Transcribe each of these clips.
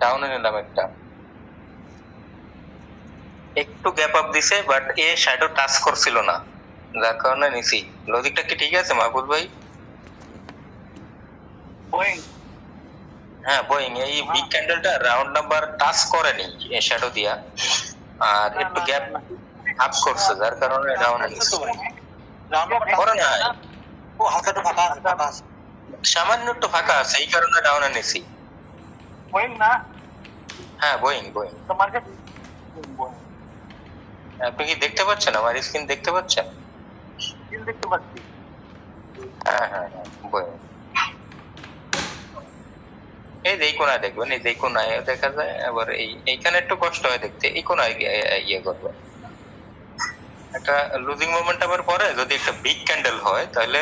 ডাউনে নিলাম একটা, একটু গ্যাপ আপ দিছে বাট এ শ্যাডো টাচ করছিল না, যার কারণে নিছি। লজিকটা কি ঠিক আছে মাহবুব ভাই? হ্যাঁ বোয়িং, এই বিগ ক্যান্ডেলটা রাউন্ড নাম্বার টাচ করেনি শ্যাডো দিয়া, আর একটু গ্যাপ আপ করছে, যার কারণে ডাউনে নিছি। করে না, ও হালকা একটু ফাঁকা আছে, ফাঁকা আছে, সামান্য একটু ফাঁকা আছে, এই কারণে ডাউনে নিছি। বোয়িং না? হ্যাঁ বোয়িং বোয়িং। তো মার্কেট আপনি কি দেখতে পাচ্ছেন? আমার স্ক্রিন দেখতে পাচ্ছেন? স্ক্রিন দেখতে পাচ্ছি। হ্যাঁ হ্যাঁ হ্যাঁ বোয়িং। এই যে এই কোনায় দেখবেন, এই যে এই কোনায় দেখা যায়, আবার এইখানে একটু কষ্ট হয় দেখতে, এই কোনায় ইয়ে করবে। একটা লুজিং মোমেন্টামের পরে যদি একটা বিগ ক্যান্ডেল হয় তাহলে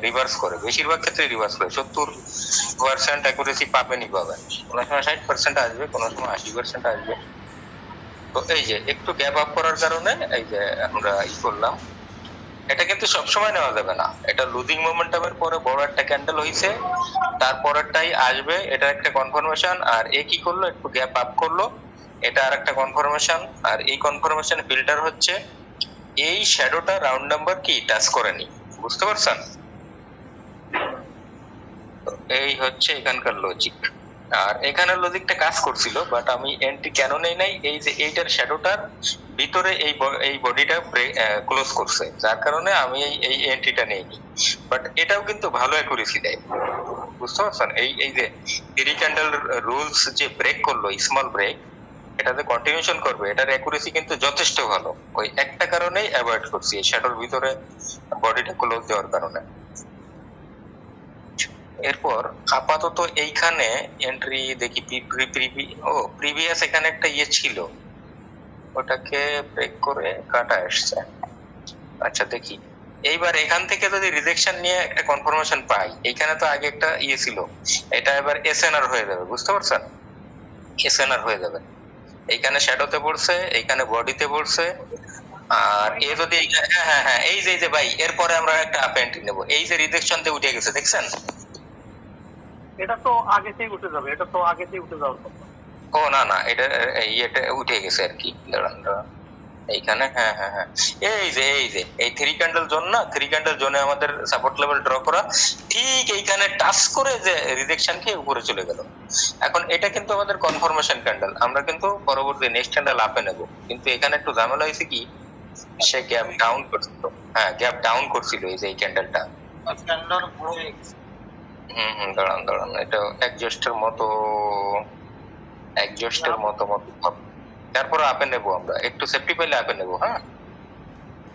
রিভার্স করে, বেশিরভাগ ক্ষেত্রে রিভার্স করে, 70% অ্যাকুরেসি পাবেনই পাবেন, কোনো সময় 60% আসবে, কোনো সময় 80% আসবে। তো এই যে একটু গ্যাপ আপ করার কারণে এই যে আমরা করলাম, এটা কিন্তু সবসময় নেওয়া যাবে না, এটা লুজিং মোমেন্টামের পরে বড় একটা ক্যান্ডেল হইছে, তারপরেরটাই আসবে, এটা একটা কনফার্মেশন। আর এ কি করলো, একটু গ্যাপ আপ করলো, এটা আর একটা কনফার্মেশন। আর এই কনফার্মেশন ফিল্টার হচ্ছে এই শ্যাডোটা রাউন্ড নাম্বার কি টাচ করেনি, বুঝতে পারছেন? এই হচ্ছে এখানকার লজিক। আর এখানে লজিকটা কাজ করছিল, বাট আমি এন্ট্রি কেন নেই নাই, এই যে এইটার শ্যাডোটার ভিতরে এই বডিটা ক্লোজ করছে, যার কারণে আমি এই এন্ট্রিটা নেইনি। বাট এটাও কিন্তু ভালো অ্যাকুরেসি দেয়, বুঝতে পারছেন? এই যে থ্রি ক্যান্ডেল রুলস যে ব্রেক করলো, স্মল ব্রেক, এটাতে কন্টিনিউশন করবে, এটার অ্যাকুরেসি কিন্তু যথেষ্ট ভালো। ওই একটা কারণেই অ্যাভয়েড করছি, এই শ্যাডোর ভিতরে বডিটা ক্লোজ দেওয়ার কারণে। এরপর আপাতত এইখানে এন্ট্রি দেখি, প্রিভিয়াস এখানে একটা ইয়ে ছিল, ওটাকে ব্রেক করে কাটা আসছে। আচ্ছা দেখি, এইবার এখান থেকে যদি রিজেকশন নিয়ে একটা কনফার্মেশন পাই, এইখানে তো আগে একটা ইয়ে ছিল, এটা এবার এসএনআর হয়ে যাবে, বুঝতে পারছেন? এসএনআর হয়ে যাবে, এইখানে শ্যাডোতে পড়ছে, এইখানে বডিতে পড়ছে। আর এ যদি হ্যাঁ হ্যাঁ হ্যাঁ, এই যে ভাই, এরপরে আমরা একটা আপ এন্ট্রি নেব, এই যে রিজেকশন দিয়ে উঠে গেছে, দেখছেন? এটা তো আগেতেই উঠে যাবে, এটা তো আগেতেই উঠে যাওয়ার কথা। ও না না, এটা ইয়েটা উঠে গেছে আর কি, দাঁড়ান দাঁড়ান, এইখানে হ্যাঁ হ্যাঁ হ্যাঁ, এই যে এই থ্রি ক্যান্ডেল জোন না, থ্রি ক্যান্ডেল জোনে আমাদের সাপোর্ট লেভেল ড্র করা, ঠিক এইখানে টাচ করে যে রিজেকশন খেয়ে উপরে চলে গেল। এখন এটা কিন্তু আমাদের কনফার্মেশন ক্যান্ডেল, আমরা কিন্তু পরবর্তী নেক্সট ক্যান্ডেল আপে নেব, কিন্তু এখানে একটু ঝামেলা হয়েছে কি, সে গ্যাপ ডাউন করছিল, হ্যাঁ গ্যাপ ডাউন করছিল এই যে এই ক্যান্ডেলটা। দাঁড়ান দাঁড়ান, এটা অ্যাডজাস্টের মতো, তারপর আপে নেব, আমরা একটু সেফটি পেলে আপে নেব। হ্যাঁ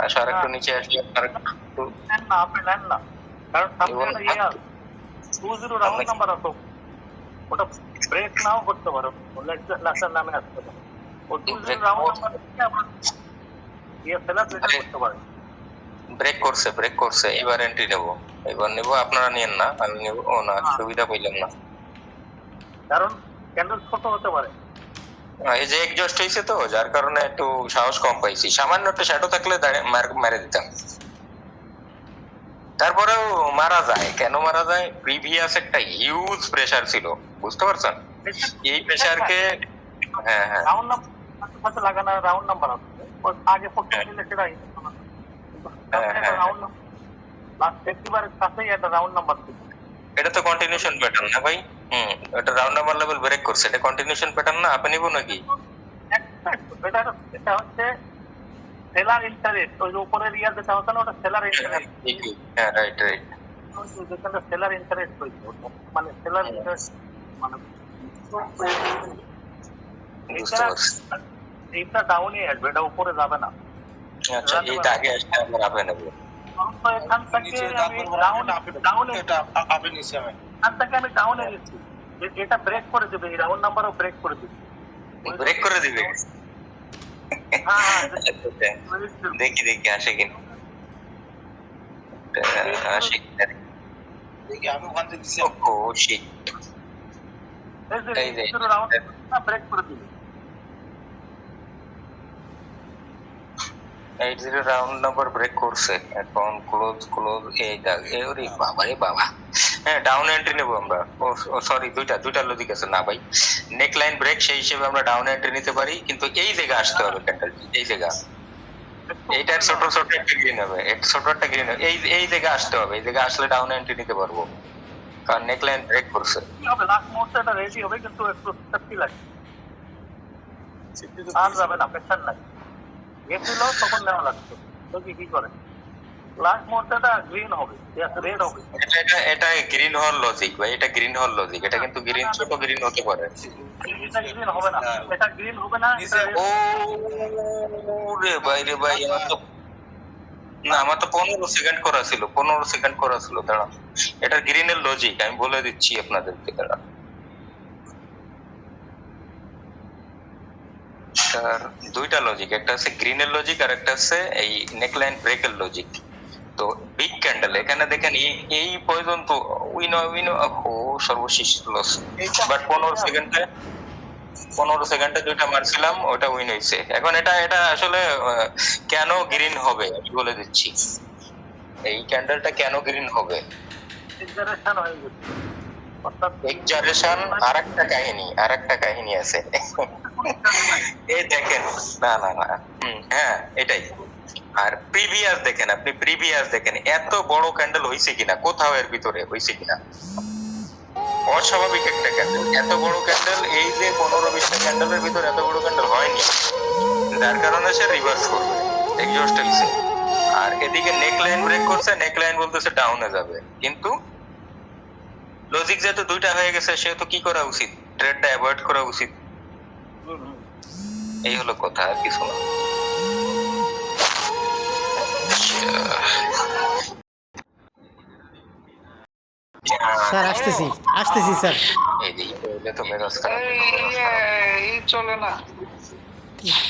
আচ্ছা, আর একটু নিচে আসি, আর একটু নেন না, আপনি নেন না, কারণ সামনে একটা ইয়ে আছে, 20 রাউন্ড নাম্বার আছে, ওটা ব্রেক নাও করতে পারো, লাস্টের নামে আসতে পারো, ও 20 রাউন্ড নাম্বার থেকে আমরা ইয়ে সেলার ব্রেক করতে পারি। ব্রেক করছে, এবার এন্ট্রি নেব, এবার নেব, আপনারা নিয়েন না, আমি নেব। ও না, সুবিধা পাইলাম না, কারণ ক্যান্ডেল ছোট হতে পারে। এই যে এক্সজস্ট হয়েছে তো, যার কারণে একটু সাহস কম পাইছি, সামান্য একটু শ্যাডো থাকলে মেরে দিতাম। তারপরেও মারা যায়, কেন মারা যায়, প্রিভিয়াস একটা হিউজ প্রেসার ছিল, বুঝতে পারছেন? এই প্রেসারকে হ্যাঁ হ্যাঁ রাউন্ড নাম্বার লাগানো, রাউন্ড নাম্বার আছে, আগে প্রথম দিলে সেটা রাউন্ড নাম্বার, লাস্ট 50 বারের কাছেই একটা রাউন্ড নাম্বার ছিল। এটা তো কন্টিনিউশন প্যাটার্ন না ভাই? এটা রাউন্ড নাম্বার লেভেল ব্রেক করছে, এটা কন্টিনিউশন প্যাটার্ন না, আপনি নিব নাকি? এটা হচ্ছে সেলার ইন্টারেস্ট, ওই যে উপরের ইয়ার যেটা হচ্ছে না, ওটা সেলার ইন্টারেস্ট। হ্যাঁ রাইট রাইট, যেখানে সেলার ইন্টারেস্ট হয়েছে, মানে সেলার ইন্টারেস্ট, মানে এইটা ডাউনে আসবে, এটা উপরে যাবে না। আচ্ছা এইটা আগে আসলে আমরা আপে নেব। এখান থেকে আমি ডাউনে গেছি, এটা ব্রেক করে দেবে, এই রাউন্ড নাম্বারও ব্রেক করে দেবে, ব্রেক করে দিবে। হ্যাঁ দেখি দেখি আসে কিনা, আসে কিনা দেখি, আমি ওখান থেকে দিছি। ও শিট, এই যে রাউন্ড ব্রেক করে দিবে, 80 রাউন্ড নাম্বার ব্রেক করছে, এখন ক্লোজ এই দাগ, ওরে বাবা রে বাবা, হ্যাঁ ডাউন এন্ট্রি নেবো আমরা। ও সরি, দুইটা লজিক আছে না ভাই। নেক লাইন ব্রেক সেই হিসেবে আমরা ডাউন এন্ট্রি নিতে পারি, কিন্তু এই জায়গায় আসতে হবে ক্যান্ডেলটি, এই জায়গা, এইটার ছোট ছোট একটা গ্রিন হবে, ছোট একটা গ্রিন হবে, এই জায়গায় আসতে হবে, এই জায়গায় আসলে ডাউন এন্ট্রি নিতে পারবো, কারণ নেক লাইন ব্রেক করছে। কি হবে, লাস্ট মুহূর্তে এটা রেডি হবে, কিন্তু একটু সেফটি লাগে, আর যাবে না, প্রেশার নাই। গেছিল তখন নেওয়া লাগতো, তো কি করে লাস্ট মুহূর্তে এটা গ্রিন হবে, রেড হবে। এটা গ্রিন হওয়ার লজিক ভাই, এটা গ্রিন হওয়ার লজিক, এটা কিন্তু গ্রিন, ছোট গ্রিন হতে পারে। এটা গ্রিন হবে না, এটা গ্রিন হবে না, এটা red ও রে ভাই রে ভাই, আমার তো 15 সেকেন্ড করা ছিল, 15 সেকেন্ড করা ছিল। দাঁড়ান, এটা গ্রিনের লজিক আমি বলে দিচ্ছি আপনাদেরকে, দাঁড়ান। তার দুইটা লজিক, একটা হচ্ছে গ্রিনের লজিক আর একটা হচ্ছে এই নেকলাইন ব্রেকের লজিক। তো বিগ ক্যান্ডেল এখানে দেখেন এই পর্যন্ত উইনো ও সর্বশেষ লস, বাট 15 সেকেন্ডে দুইটা মারছিলাম, ওটা উইন হয়েছে। এখন এটা আসলে কেন গ্রিন হবে আমি বলে দিচ্ছি, এই ক্যান্ডেলটা কেন গ্রিন হবে। exaggeration হয়ে গেছে, অর্থাৎ এক্সারেশন আরেকটা কাহিনী আছে। এই দেখেন, না হ্যাঁ এটাই। আর প্রিভিয়াস দেখেন, আপনি প্রিভিয়াস দেখেন এত বড় ক্যান্ডেল হইছে কিনা, কোথাও এর ভিতরে হইছে কিনা, অস্বাভাবিক একটা ক্যান্ডেল, এত বড় ক্যান্ডেল এই যে 15-20টা ক্যান্ডেলের ভিতরে এত বড় ক্যান্ডেল হয়নি, যার কারণে সে রিভার্স করবে, এক্সস্ট হইছে। আর এদিকে নেক লাইন ব্রেক করছে, নেক লাইন বলতেছে ডাউনে যাবে, কিন্তু লজিক যেহেতু দুইটা হয়ে গেছে, সেহেতু কি করা উচিত, ট্রেডটা অ্যাভয়েড করা উচিত। এই হলো কথা, আর কিছু না। স্যার আসতেছি স্যার। এই যে এটা তো মেজাজ খারাপ। এই চলে না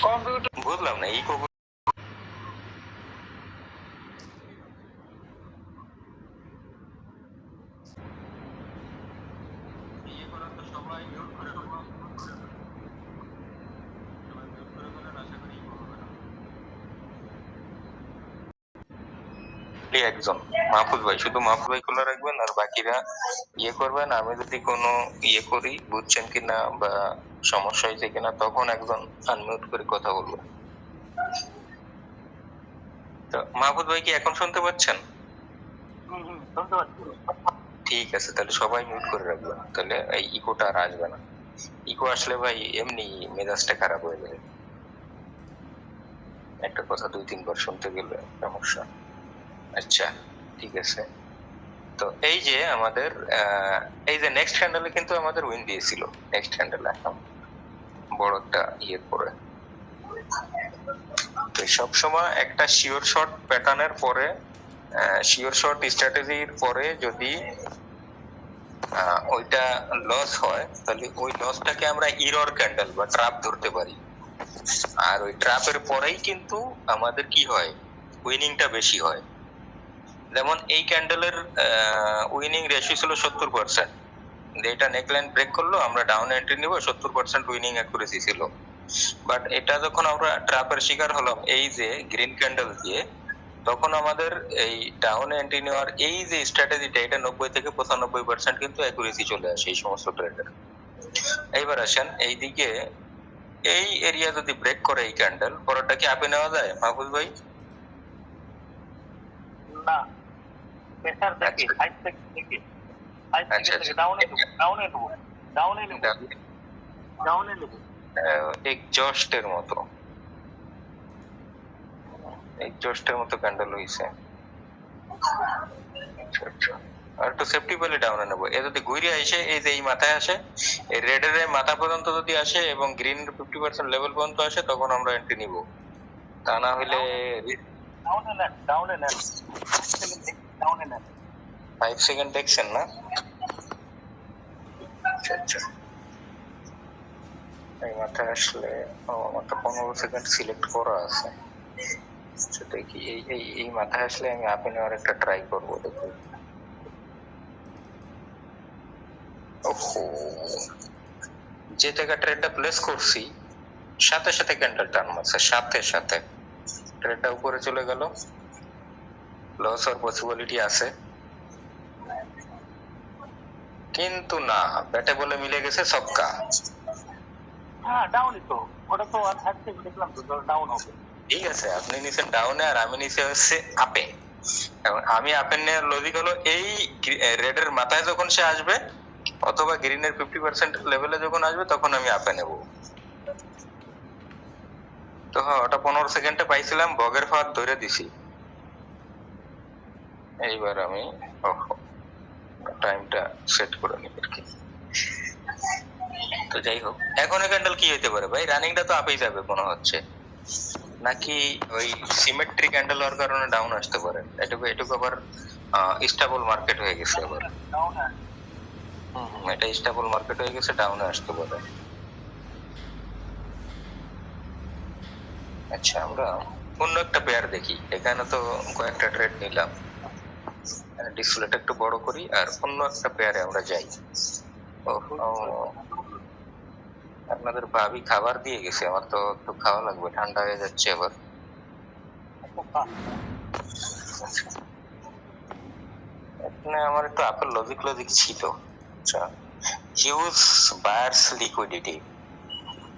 কম্পিউটার। বুঝলাম না, ইকো একজন মাহফুজ ভাই, শুধু মাহফুজ ভাই খোলা রাখবেন, আর বাকিরা করবেন। আমি যদি কোনো করি, বুঝছেন কিনা বা সমস্যা হয়েছে কিনা, তখন একজন আনমিউট করে কথা বলবো। তো মাহফুজ ভাই কি এখন শুনতে পাচ্ছেন? শুনতে পাচ্ছি। ঠিক আছে, তাহলে সবাই মিউট করে রাখবেন, তাহলে এই ইকোটা আর আসবে না। ইকো আসলে ভাই এমনি মেজাজটা খারাপ হয়ে যায়, একটা কথা 2-3 বার শুনতে গেলে সমস্যা। আচ্ছা ঠিক আছে। তো এই যে আমাদের এই যে নেক্সট হ্যান্ডেলে কিন্তু আমাদের উইন দিয়েছিল, নেক্সট হ্যান্ডেলে এখন বড় একটা পরে। তো সব সময় একটা শিওর শর্ট প্যাটার্নের পরে, শিওর শর্ট স্ট্র্যাটেজির পরে যদি ওইটা লস হয়, তাহলে ওই লসটাকে আমরা ইরর ক্যান্ডেল বা ট্র্যাপ ধরতে পারি। আর ওই ট্র্যাপের পরেই কিন্তু আমাদের কি হয়, উইনিংটা বেশি হয়। যেমন এই ক্যান্ডেলের উইনিং রেশিও ছিল 70%, এটা নেকলাইন ব্রেক করলো, আমরা ডাউন এন্ট্রি নিব, 70% উইনিং অ্যাকুরেসি ছিল। বাট এটা যখন আমরা ট্র্যাপের শিকার হলাম এই যে গ্রিন ক্যান্ডেল দিয়ে, তখন আমাদের এই ডাউন এন্ট্রি নেওয়ার এই যে স্ট্র্যাটেজিটা, এটা 90 থেকে 95% কিন্তু অ্যাকুরেসি চলে আসে এই সমস্ত ট্রেডের। এইবার আসেন এইদিকে, এই এরিয়া যদি ব্রেক করে এই ক্যান্ডেল, পরেরটা কি আপে নেওয়া যায় মাহফুজ ভাই? না, প্রেসার দেখে, হাইট দেখে, হাইট দেখে ডাউনে নেব, এক্সস্টের মতো ক্যান্ডেল হইছে। আর একটু সেফটি পেলে ডাউনে নেবো। এ যদি ঘুরে আসে, এই যে এই মাথায় আসে, এই রেডের মাথা পর্যন্ত যদি আসে এবং গ্রিন 50% লেভেল পর্যন্ত আসে, তখন আমরা এন্ট্রি নিব। তা না হলে ডাউনে নেন 5 সেকেন্ড দেখছেন না? আচ্ছা, এই মাথায় আসলে আমার তো 15 সেকেন্ড সিলেক্ট করা আছে। দেখি এই মাথায় আসলে আমি আপে নেওয়ার একটা ট্রাই করবো, দেখি। যে জায়গা ট্রেডটা প্লেস করছি, সাথে সাথে ক্যান্ডেল টার্ন মারছে, সাথে ট্রেডটা উপরে চলে গেল, লস হওয়ার পসিবিলিটি আছে। কিন্তু না, ব্যাটে বলে মিলে গেছে ছক্কা। হ্যাঁ ডাউনই তো, ওটা তো আর থাকতে দেখলাম তো ডাউন হবে। ঠিক আছে, আপনি নিছেন ডাউনে আর আমি নিচে হচ্ছে আপে। এখন আমি আপের নেওয়ার লজিক হলো এই রেডের মাথায় যখন সে আসবে অথবা গ্রিনের 50% লেভেলে যখন আসবে তখন আমি আপে নেব। তো হ্যাঁ, ওটা 15 সেকেন্ডে পাইছিলাম, বগের ফাঁদ ধরে দিছি। এইবার আমি টাইমটা সেট করে নিই আর কি। তো যাই হোক, এখন এই ক্যান্ডেল কি হইতে পারে ভাই? রানিংটা তো আপেই যাবে মনে হচ্ছে, নাকি ওই সিমেট্রি ক্যান্ডেল হওয়ার কারণে ডাউন আসতে পারে? এটুকু আবার স্টেবল মার্কেট হয়ে গেছে আবার। ডাউন এটা স্টেবল মার্কেট হয়ে গেছে, ডাউনে আসতে পারে। আচ্ছা, আমরা অন্য একটা পেয়ার দেখি। এখানে তো কয়েকটা ট্রেড নিলাম, ডিসপ্লেটা একটু বড় করি আর অন্য একটা পেয়ারে আমরা যাই। আপনাদের ভাবি খাবার দিয়ে গেছে, আমার তো একটু খাওয়া লাগবে, ঠান্ডা হয়ে যাচ্ছে আবার। এখানে আমার একটু আপেল লজিক ছিল। আচ্ছা, হিউজ বায়ার্স লিকুইডিটি,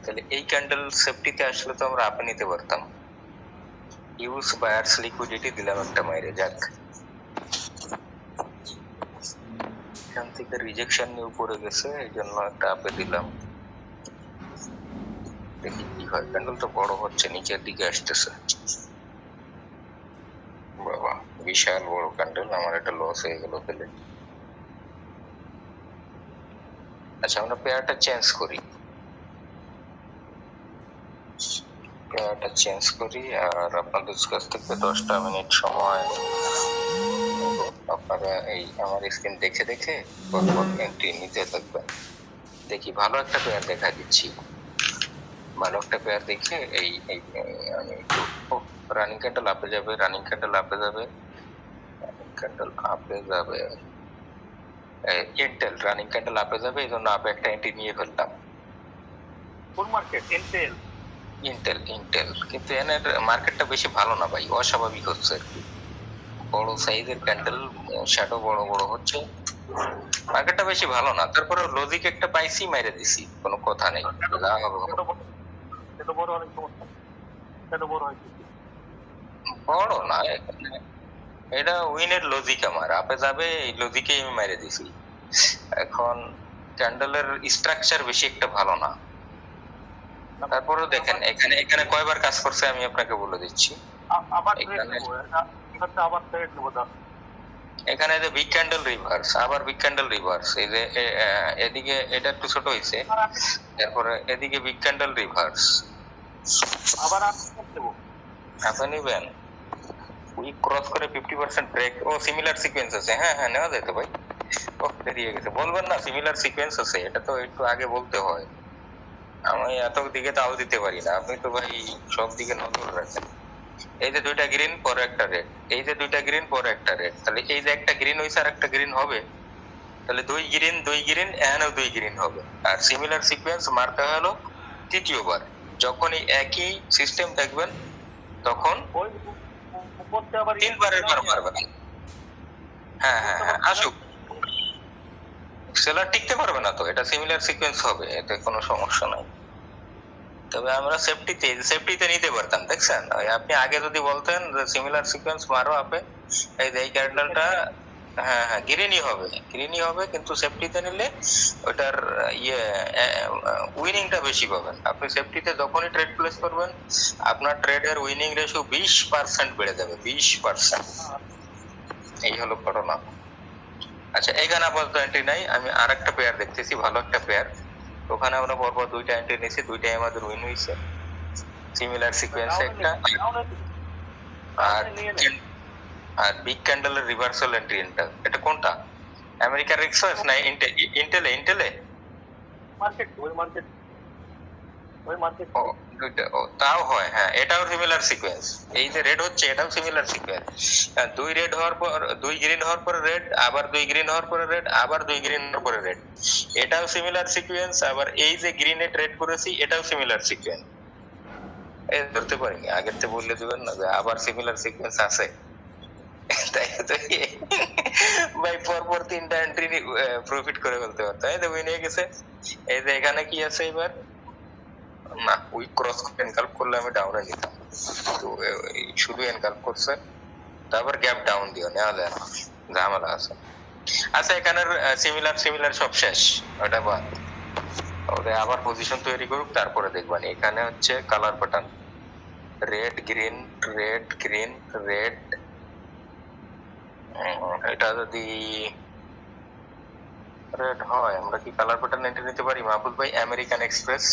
তাহলে এই ক্যান্ডেল সেফটিতে আসলে তো আমরা আপে নিতে পারতাম। হিউজ বায়ার্স লিকুইডিটি দিলাম একটা মাইরে, যাক এখান থেকে রিজেকশন নিয়ে উপরে গেছে, এই জন্য একটা আপে দিলাম। দেখি কি হয়, ক্যান্ডেল তো বড় হচ্ছে, নিচের দিকে আসতেছে। বাবা, বিশাল বড় ক্যান্ডেল, আমার একটা লস হয়ে গেল তাহলে। আচ্ছা, আমরা পেয়ারটা চেঞ্জ করি, আর আপনাদের কাছ থেকে 10টা মিনিট সময় আপনারা এই আমার স্ক্রিন দেখে দেখে এন্ট্রি নিতে থাকবেন। দেখি, ভালো একটা পেয়ার দেখা দিচ্ছি, ভালো একটা পেয়ার দেখে এই আমি একটু রানিং ক্যান্ডেল আপে যাবে, ইন্টেল রানিং ক্যান্ডেল আপে যাবে, এই জন্য আপে একটা এন্ট্রি নিয়ে ফেললাম। কোন মার্কেট? ইন্টেল। কিন্তু এনের মার্কেটটা বেশি ভালো না ভাই, অস্বাভাবিক হচ্ছে আর কি। বড় সাইজের ক্যান্ডেল, শ্যাডো বড় বড় হচ্ছে, মার্কেটটা বেশি ভালো না। তারপরে লজিক একটা পাইছি, মেরে দিছি, কোনো কথা নেই। সেটা বড় অনেক সমস্যা, সেটা বড় হয়েছে বড় না, এটা উইনের লজিক, আমার আপে যাবে এই লজিকে আমি মেরে দিছি। এখন ক্যান্ডেলের স্ট্রাকচার বেশি একটা ভালো না। তারপরে দেখেন এখানে কয়বার কাজ করছে আমি আপনাকে বলে দিচ্ছি। এখানে যে বিগ ক্যান্ডেল রিভার্স, আবার বিগ ক্যান্ডেল রিভার্স, এই যে এদিকে এটা একটু ছোট হয়েছে, তারপরে এদিকে বিগ ক্যান্ডেল রিভার্স, আবার আপনি নিবেন উইক ক্রস করে 50% ব্রেক। ও সিমিলার সিকোয়েন্স আছে, হ্যাঁ নেওয়া যেত ভাই। ও বেরিয়ে গেছে, বলবেন না সিমিলার সিকোয়েন্স আছে, এটা তো একটু আগে বলতে হয়। আমি এত দিকে তাও দিতে পারি না, আপনি তো ভাই সব দিকে নজর রাখেন। এই যে দুইটা গ্রিন পরে একটা রেড, এই যে দুইটা গ্রিন পরে একটা রেড, তাহলে এই যে একটা গ্রিন হইছে আর একটা গ্রিন হবে, তাহলে দুই গ্রিন এখানেও দুই গ্রিন হবে। আর সিমিলার সিকোয়েন্স মারতে হলো তৃতীয়বার, যখনই একই সিস্টেম দেখবেন তখন 3বারের বার মারবেন। হ্যাঁ আসুক, সেলার টিকতে পারবে না তো, এটা সিমিলার সিকোয়েন্স হবে, এতে কোনো সমস্যা নাই। তবে আমরা সেফটিতে নিতে পারতাম, দেখছেন? আপনি আগে যদি বলতেন যে সিমিলার সিকোয়েন্স মারো আপে, এই ক্যান্ডেলটা হ্যাঁ গ্রিনই হবে, কিন্তু সেফটিতে নিলে ওটার উইনিংটা বেশি পাবেন। আপনি সেফটিতে যখনই ট্রেড প্লেস করবেন, আপনার ট্রেডের উইনিং রেশিও 20% বেড়ে যাবে, 20%। এই হলো ঘটনা। আচ্ছা, এখানে আপাতত এন্ট্রি নাই, আমি আর একটা পেয়ার দেখতেছি, ভালো একটা পেয়ার। ওখানে আমরা পরপর দুইটা এন্ট্রি নিয়েছি, দুইটাই আমাদের উইন হয়েছে, সিমিলার সিকোয়েন্সে একটা, আর বিগ ক্যান্ডেলের রিভার্সাল এন্ট্রি। এটা কোনটা? আমেরিকান রিক্সার্স না ইন্টেলে? তাও হয়, হ্যাঁ এটাও সিমিলার সিকোয়েন্স। এই যে রেড হচ্ছে এটাও সিমিলার সিকোয়েন্স, দুই রেড হওয়ার পর দুই গ্রিন হওয়ার পরে রেড, আবার দুই গ্রিন হওয়ার পরে রেড, আবার দুই গ্রিন হওয়ার পরে রেড, এটাও সিমিলার সিকোয়েন্স। আবার এই যে গ্রিনে ট্রেড করেছি এটাও সিমিলার সিকোয়েন্স। এই ধরতে পারিনি, আগের থেকে বললে দিবেন না যে আবার সিমিলার সিকোয়েন্স আছে। তাই তো ভাই পরপর 3টা এন্ট্রি প্রফিট করে ফেলতে পারতো, এই তো নিয়ে গেছে। এই যে এখানে কি আছে এবার, না ওই ক্রস এনকাল্প করলে আমি ডাউনে নিতাম, তো শুধু এনকাল্প করছে, তারপর গ্যাপ ডাউন দিও, নেওয়া যায় না, ঝামেলা আছে। আচ্ছা এখানের সিমিলার সব শেষ, ওটা বাদ, ওদের আবার পজিশন তৈরি করুক, তারপরে দেখবানি। এখানে হচ্ছে colour pattern red green red green red, এটা যদি রেড হয় আমরা কি কালার প্যাটার্ন এন্ট্রি নিতে পারি মাহফুজ ভাই? আমেরিকান এক্সপ্রেস,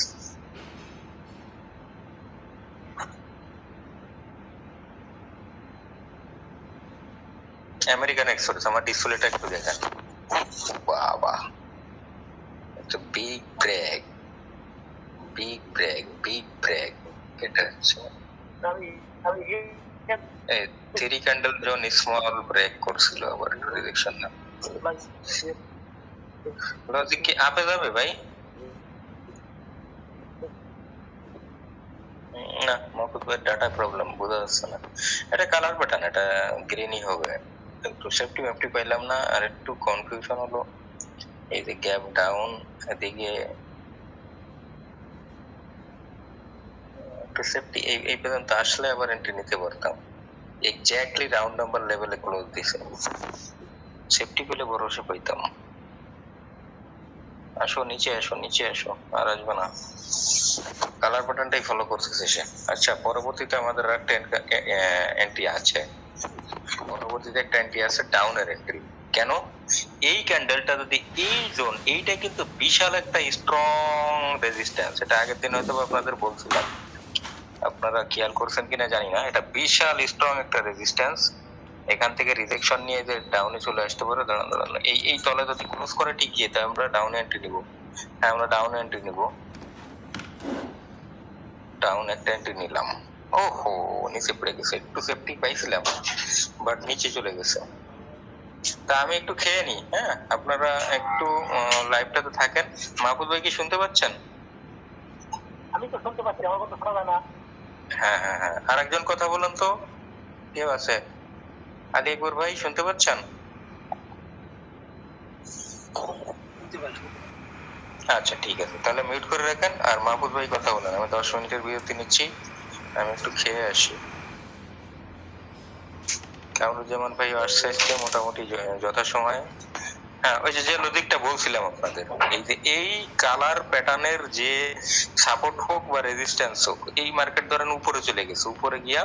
আমেরিকান এক্সপ্রেস আমার ডিসপ্লেটা একটু দেখেন, বাবা একটা big break, big break, big break, এটা হচ্ছে আমি আমি এই 3 ক্যান্ডেল জোন স্মল ব্রেক করছিল, আবার রিজেকশন না, লজিক কি আপে যাবে ভাই? না মাহফুজ ভাই ডাটা প্রবলেম, বোঝা যাচ্ছে না। এটা কালার প্যাটার্ন, এটা গ্রিনই হবে, একটু সেফটি ম্যাপটি পাইলাম না, আর একটু কনফিউশন হলো। এই যে গ্যাপ ডাউন, এদিকে একটু সেফটি, এই পর্যন্ত আসলে আবার এন্ট্রি নিতে পারতাম। এক্স্যাক্টলি রাউন্ড নাম্বার লেভেলে ক্লোজ দিছে, সেফটি পেলে ভরসা পাইতাম। আসো নিচে আসো, নিচে আসো, আর আসবে না। কালার প্যাটার্নটাই ফলো করছে শেষে। আচ্ছা পরবর্তীতে আমাদের একটা এন্ট্রি আছে, পরবর্তীতে একটা এন্ট্রি আছে ডাউনের এন্ট্রি। কেন? এই ক্যান্ডেলটা যদি এই জোন, এইটা কিন্তু বিশাল একটা স্ট্রং রেজিস্ট্যান্স, এটা আগের দিন হয়তো আপনাদের বলছিলাম, আপনারা খেয়াল করছেন কিনা জানি না, এটা বিশাল স্ট্রং একটা রেজিস্ট্যান্স। এখান থেকে রিজেকশন নিয়ে যে ডাউনে চলে আসতে পারে, দাঁড়ান দাঁড়ান, এই তলে যদি ক্লোজ করে টিকিয়ে, তাই আমরা ডাউনে এন্ট্রি নিব। হ্যাঁ আমরা ডাউনে এন্ট্রি নিব, ডাউন একটা এন্ট্রি নিলাম। ওহো নিচে পড়ে গেছে, একটু সেফটি পাইছিলাম বাট নিচে চলে গেছে। তা আমি একটু খেয়ে নি, হ্যাঁ আপনারা একটু লাইভটাতে থাকেন। মাহফুজ ভাই কি শুনতে পাচ্ছেন? আমি তো শুনতে পাচ্ছি, আমার কথা শোনা যায় না? হ্যাঁ হ্যাঁ হ্যাঁ, আরেকজন কথা বলুন তো, কেউ আছে? আলী আকবর ভাই শুনতে পাচ্ছেন? আচ্ছা ঠিক আছে, তাহলে মিউট করে রাখেন, আর মাহফুজ ভাই কথা বলেন। আমি 10 মিনিটের বিরতি নিচ্ছি, আমি একটু খেয়ে আসি। কামরুজ্জামান ভাই আসছে আজকে মোটামুটি যথাসময়ে। হ্যাঁ ওই যে লজিকটা বলছিলাম আপনাদের, এই যে এই কালার প্যাটার্নের যে সাপোর্ট হোক বা রেজিস্ট্যান্স হোক, এই মার্কেট ধরেন উপরে চলে গেছে, উপরে গিয়া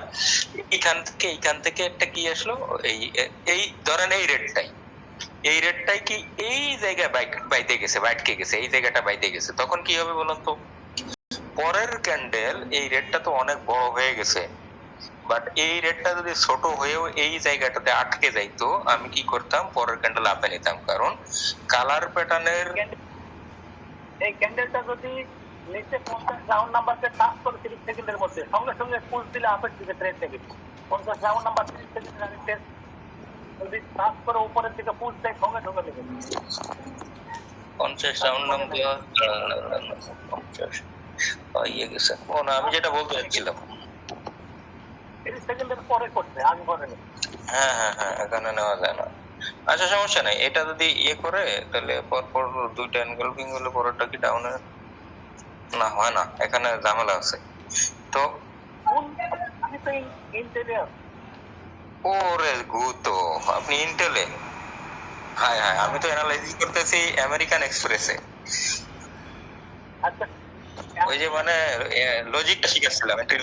এইখান থেকে একটা কি আসলো, এই ধরেন এই রেটটাই কি এই জায়গায় বাইতে গেছে, বাইটকে গেছে, এই জায়গাটা বাইতে গেছে, তখন কি হবে বলুন তো? পরের ক্যান্ডেল এই রেটটা তো অনেক বড় হয়ে গেছে, বাট এই রেটটা যদি ছোট হয়েও এই জায়গাটাতে আটকে যাইতো, আমি কি করতাম? পরের ক্যান্ডেল আপে নিতাম, কারণ কালার প্যাটার্নের এই ক্যান্ডেলটা যদি নিচে 50 রাউন্ড নাম্বারকে টাচ করে 30 সেকেন্ডের মধ্যে সঙ্গে সঙ্গে পুশ দিলে আপের দিকে ট্রেড নেবে। 50 রাউন্ড নাম্বার 30 সেকেন্ডের আগে ট্রেড যদি টাচ করে উপরের দিকে পুশ দেয়, সঙ্গে সঙ্গে নেবে। 50 রাউন্ড নাম্বার 50 ইয়ে গেছে। ও না, আমি যেটা বলতে চাচ্ছিলাম 30 সেকেন্ডের পরে করতে, আগে করে নেবে। হ্যাঁ হ্যাঁ হ্যাঁ, এখানে নেওয়া যায় না। আচ্ছা সমস্যা নাই, এটা যদি ইয়ে করে তাহলে পরপর দুইটা এনগলফিং হলে পরেরটা কি ডাউনে না হয় না, এখানে ঝামেলা আছে। তো আমি তো ইন্টেলে আছি। ওরে গুতো, আপনি ইন্টেলে? হ্যাঁ হ্যাঁ, আমি তো অ্যানালাইসিস করতেছি আমেরিকান এক্সপ্রেসে। আচ্ছা ওই যে মানে লজিকটা শিখাচ্ছিলাম, এন্ট্রি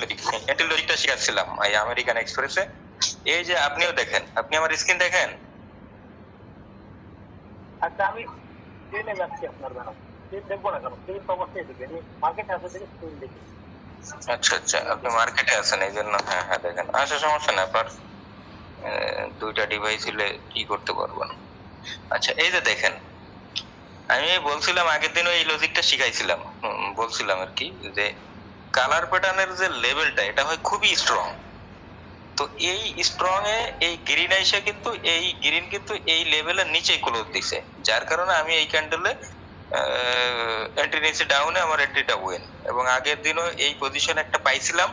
লজিকটা শিখাচ্ছিলাম এই আমেরিকান এক্সপ্রেসে। এই যে আপনিও দেখেন, আপনি আমার স্ক্রিন দেখেন। আচ্ছা আমি ট্রেনে যাচ্ছি আপনার দ্বারা, ট্রেন দেখবো না কেন, ট্রেন তো অবশ্যই দেখবে, আমি মার্কেটে আসে দেখে ট্রেন দেখি। আচ্ছা আচ্ছা, আপনি মার্কেটে আছেন এই জন্য, হ্যাঁ হ্যাঁ দেখেন। আচ্ছা সমস্যা নেই, আপনার দুইটা ডিভাইস হলে কি করতে পারবেন। আচ্ছা এই যে দেখেন, আমি বলছিলাম আগের দিনও এই লজিকটা শিখাইছিলাম, বলছিলাম আর কি, যে কালার প্যাটার্নের যে লেভেলটা, এটা হয় খুবই স্ট্রং। তো এই স্ট্রং এ এই গ্রিন আইসা কিন্তু এই গ্রিন কিন্তু এই লেভেলের নিচে ক্লোজ দিছে, যার কারণে আমি এই ক্যান্ডেলে এন্ট্রি নিয়েছি ডাউনে, আমার এন্ট্রিটা উইন। এবং আগের দিনও এই পজিশন একটা পাইছিলাম,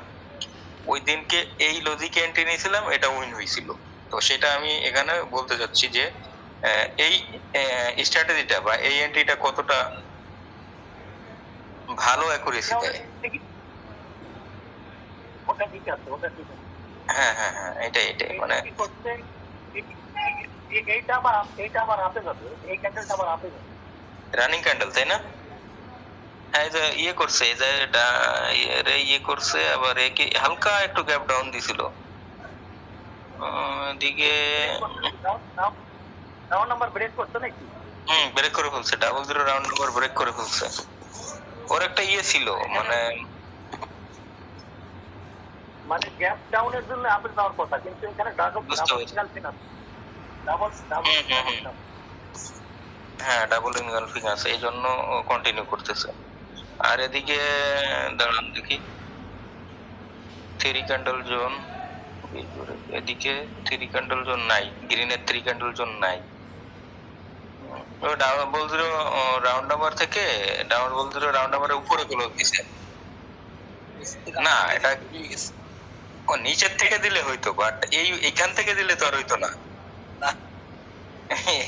ওই দিনকে এই লজিকে এন্ট্রি নিয়েছিলাম, এটা উইন হয়েছিল। তো তো সেটা আমি এখানে বলতে চাচ্ছি যে এই স্ট্র্যাটেজিটা বা এই এন্ট্রিটা কতটা ভালো অ্যাকুরেসি দেয়। ওটা ঠিক আছে, ওটা ঠিক আছে। হ্যাঁ হ্যাঁ হ্যাঁ, এটাই মানে কি করছে, এইটা আবার আপে যাবে, এই ক্যান্ডেলটা আবার আপে যাবে। রানিং ক্যান্ডেল, তাই না? হ্যাঁ, এই যে ইয়ে করছে, এই যে এটা ইয়ে করছে, আবার একে হালকা একটু গ্যাপ ডাউন দিছিল এদিকে। রাউন্ড নাম্বার ব্রেক করছে নাকি? ব্রেক করে ফেলছে, 00 রাউন্ড নাম্বার ব্রেক করে ফেলছে। ওর একটা ইয়ে ছিল মানে মানে গ্যাপ ডাউনের জন্য আপে যাওয়ার কথা, কিন্তু এখানে বুঝতে পেরেছি। হ্যাঁ, ডাবল ইনগালফিং আছে, এই জন্য কন্টিনিউ করতেছে। আর এদিকে দাঁড়ান দেখি, থ্রি ক্যান্ডেল জোন, এদিকে থ্রি ক্যান্ডেল জোন নাই, গ্রিনের থ্রি ক্যান্ডেল জোন নাই। ডাবল জিরো রাউন্ড নাম্বার থেকে ডাবল জিরো রাউন্ড নাম্বারের উপরে ক্লোজ দিছে না, এটা ও নিচের থেকে দিলে হইতো, বাট এইখান থেকে দিলে তো আর হইতো না।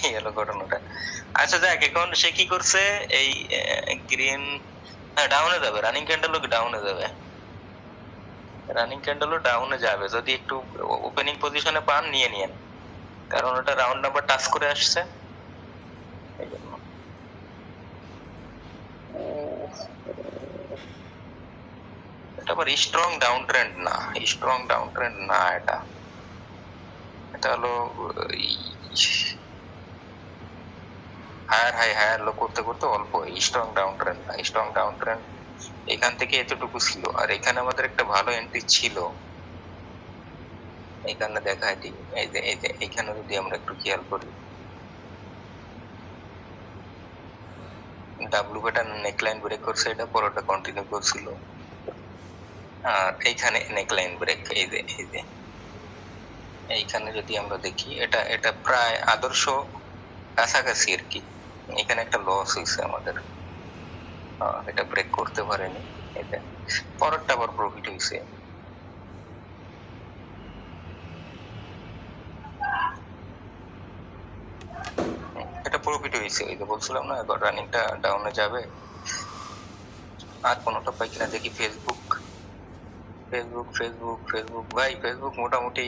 এই হলো ঘটনাটা। আচ্ছা যাক, এখন সে কি করছে, এই গ্রিন ডাউনে যাবে, রানিং ক্যান্ডেলও ডাউনে যাবে, রানিং ক্যান্ডেলও ডাউনে যাবে। যদি একটু ওপেনিং পজিশনে পান নিয়ে নিয়েন, কারণ ওটা রাউন্ড নাম্বার টাচ করে আসছে এই জন্য। এটা আবার স্ট্রং ডাউন ট্রেন্ড না, স্ট্রং ডাউন ট্রেন্ড না, এটা হলো হায়ার হাই হায়ার লো করতে করতে অল্প স্ট্রং ডাউন ট্রেন্ড না। স্ট্রং ডাউন ট্রেন্ড এখান থেকে এতটুকু ছিল, আর এখানে আমাদের একটা ভালো এন্ট্রি ছিল, এখানে দেখায় দিই। এই যে এখানে যদি আমরা একটু খেয়াল করি, ডাব্লু প্যাটার্ন নেকলাইন ব্রেক করছে, এটা পরটা কন্টিনিউ করছিল, আর এইখানে নেকলাইন ব্রেক, এই যে এইখানে যদি আমরা দেখি, এটা প্রায় আদর্শ কাছাকাছি আর কি। এখানে একটা লস হয়েছে আমাদের, এটা ব্রেক করতে পারেনি, এটা পরেরটা আবার প্রফিট হয়েছে। এটা প্রফিট হয়েছে, এই যে বলছিলাম না, এবার রানিংটা ডাউনে যাবে। আর কোনোটা পাই কিনা দেখি। ফেসবুক ভাই, ফেসবুক মোটামুটি